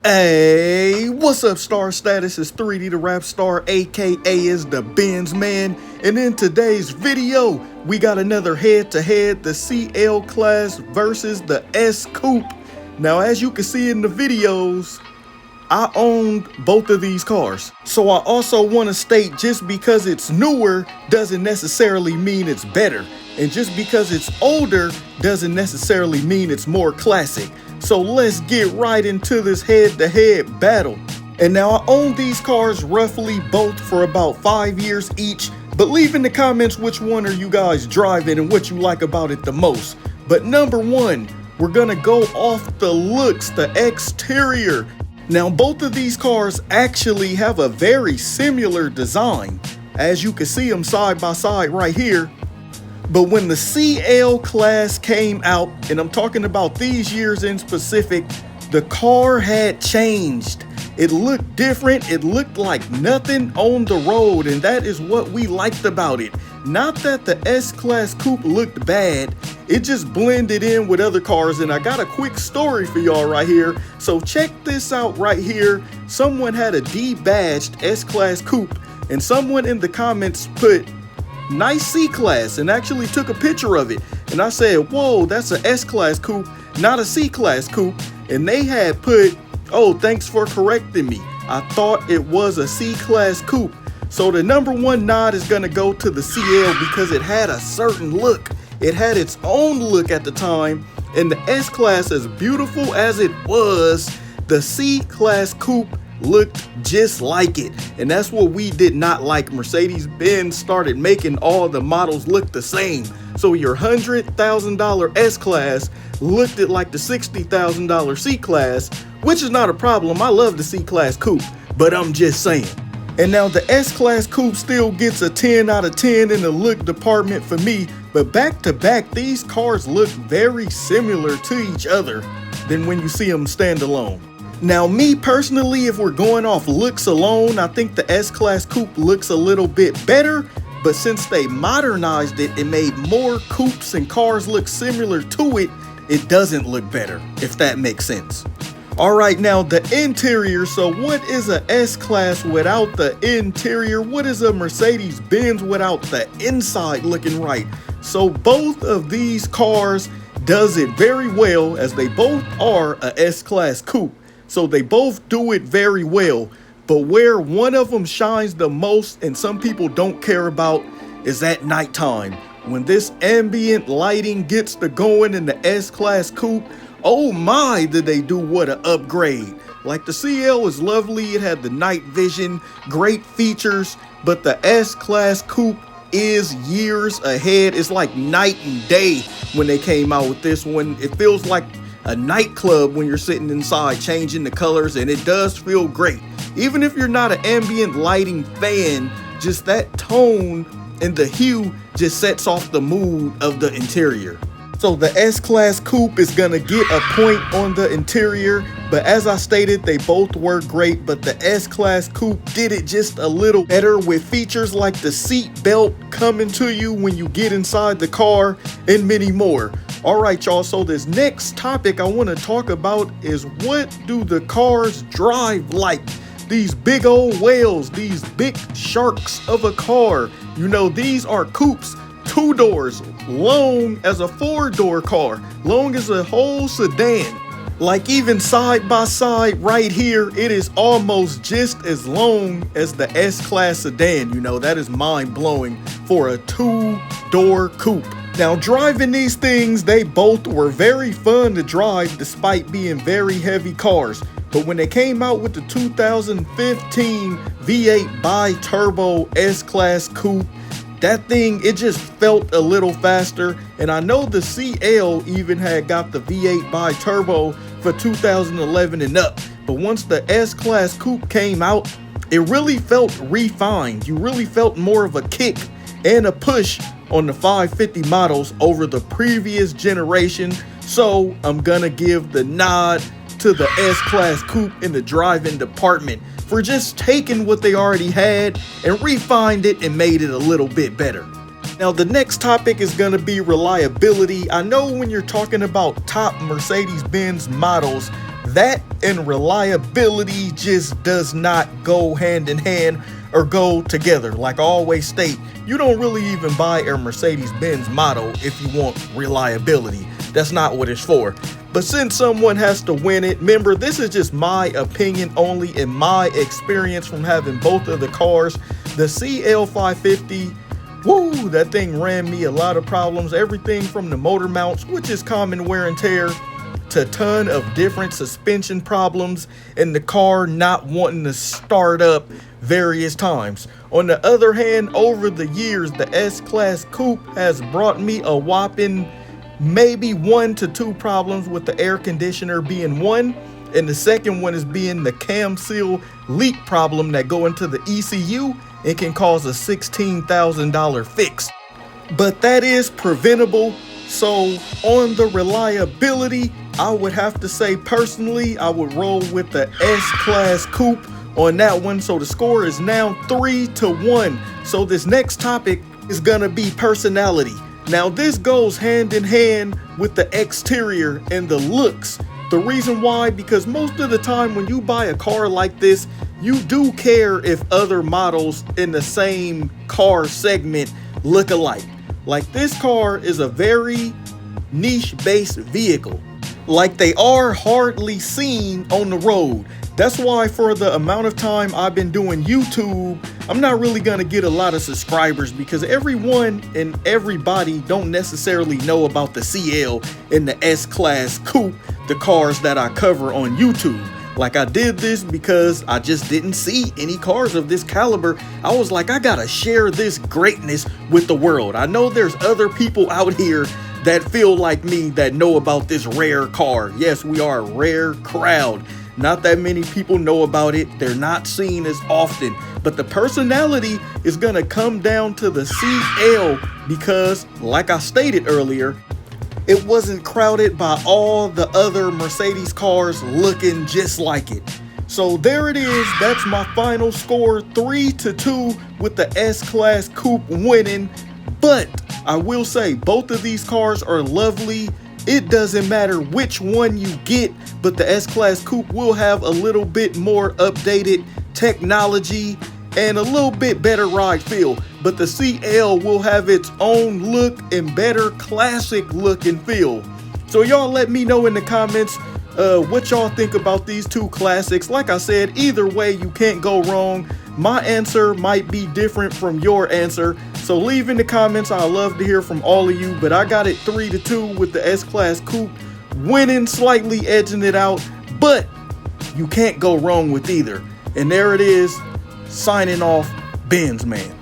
Hey, what's up, Star Status? It's 3D the Rap Star, aka is the Benz Man. And in today's video, we got another head-to-head, the CL class versus the S Coupe. Now, as you can see in the videos, I owned both of these cars. So I also want to state, just because it's newer doesn't necessarily mean it's better. And just because it's older doesn't necessarily mean it's more classic. So let's get right into this head-to-head battle. And now I own these cars roughly both for about 5 years each, but leave in the comments which one are you guys driving and what you like about it the most. But number one, we're gonna go off the looks, the exterior. Now both of these cars actually have a very similar design, as you can see them side by side right here. But when the CL class came out, and I'm talking about these years in specific, the car had changed. It looked different. It looked like nothing on the road, and that is what we liked about it. Not that the S-Class Coupe looked bad, it just blended in with other cars. And I got a quick story for y'all right here. So check this out right here. Someone had a D-badged S-Class Coupe, and someone in the comments put, "Nice C-Class," and actually took a picture of it. And I said, whoa, that's an S-Class Coupe, not a C-Class Coupe. And they had put, "Oh, thanks for correcting me. I thought it was a C-Class Coupe." So the number one nod is gonna go to the CL because it had a certain look. It had its own look at the time. And the S-Class, as beautiful as it was, the C-Class Coupe looked just like it. And that's what we did not like. Mercedes-Benz started making all the models look the same. So your $100,000 S-Class looked it like the $60,000 C-Class, which is not a problem. I love the C-Class Coupe, but I'm just saying. And now the S-Class Coupe still gets a 10 out of 10 in the look department for me, but back to back, these cars look very similar to each other than when you see them stand alone. Now, me personally, if we're going off looks alone, I think the S-Class Coupe looks a little bit better, but since they modernized it and made more coupes and cars look similar to it, it doesn't look better, if that makes sense. All right, now the interior. So what is a S-Class without the interior? What is a Mercedes-Benz without the inside looking right? So both of these cars does it very well, as they both are a S-Class Coupe. So they both do it very well, but where one of them shines the most and some people don't care about is at nighttime. When this ambient lighting gets to going in the S-Class Coupe, oh my, did they do what an upgrade. Like the CL is lovely, it had the night vision, great features, but the S-Class Coupe is years ahead. It's like night and day when they came out with this one. It feels like a nightclub when you're sitting inside changing the colors, and it does feel great. Even if you're not an ambient lighting fan, just that tone and the hue just sets off the mood of the interior. So the S-Class Coupe is gonna get a point on the interior, but as I stated, they both were great, but the S-Class Coupe did it just a little better with features like the seat belt coming to you when you get inside the car and many more. All right, y'all, so this next topic I want to talk about is, what do the cars drive like? These big old whales, these big sharks of a car. You know, these are coupes, 2 doors, long as a 4-door car, long as a whole sedan. Like even side by side right here, it is almost just as long as the S-Class sedan. You know, that is mind blowing for a 2-door coupe. Now, driving these things, they both were very fun to drive despite being very heavy cars. But when they came out with the 2015 V8 bi-turbo S-Class Coupe, that thing, it just felt a little faster. And I know the CL even had got the V8 bi-turbo for 2011 and up. But once the S-Class Coupe came out, it really felt refined. You really felt more of a kick and a push on the 550 models over the previous generation. So I'm gonna give the nod to the S-Class Coupe in the driving department for just taking what they already had and refined it and made it a little bit better. Now the next topic is gonna be reliability. I know when you're talking about top Mercedes-Benz models, That and reliability just does not go hand in hand or go together. Like I always state, you don't really even buy a Mercedes-Benz model if you want reliability. That's not what it's for. But since someone has to win it, remember, this is just my opinion only and my experience from having both of the cars. The CL550, woo, that thing ran me a lot of problems. Everything from the motor mounts, which is common wear and tear, to a ton of different suspension problems and the car not wanting to start up various times. On the other hand, over the years, the S-Class Coupe has brought me a whopping maybe 1 to 2 problems, with the air conditioner being one, and the second one is being the cam seal leak problem that go into the ECU and can cause a $16,000 fix. But that is preventable. So on the reliability, I would have to say personally, I would roll with the S-Class Coupe on that one. So the score is now 3-1. So this next topic is gonna be personality. Now this goes hand in hand with the exterior and the looks. The reason why, because most of the time when you buy a car like this, you do care if other models in the same car segment look alike. Like this car is a very niche-based vehicle. Like they are hardly seen on the road. That's why for the amount of time I've been doing YouTube, I'm not really gonna get a lot of subscribers, because everyone and everybody don't necessarily know about the CL and the S-Class Coupe, the cars that I cover on YouTube. Like I did this because I just didn't see any cars of this caliber. I was like, I gotta share this greatness with the world. I know there's other people out here that feel like me that know about this rare car. Yes, we are a rare crowd. Not that many people know about it. They're not seen as often. But the personality is gonna come down to the CL because, like I stated earlier, it wasn't crowded by all the other Mercedes cars looking just like it. So there it is. That's my final score, 3-2, with the S-Class Coupe winning. But I will say both of these cars are lovely. It doesn't matter which one you get, but the S-Class Coupe will have a little bit more updated technology and a little bit better ride feel. But the CL will have its own look and better classic look and feel. So y'all let me know in the comments what y'all think about these two classics. Like I said, either way you can't go wrong. My answer might be different from your answer, so leave in the comments. I love to hear from all of you, but I got it 3-2 with the S-Class Coupe winning, slightly edging it out, but you can't go wrong with either. And there it is, signing off, Benz Man.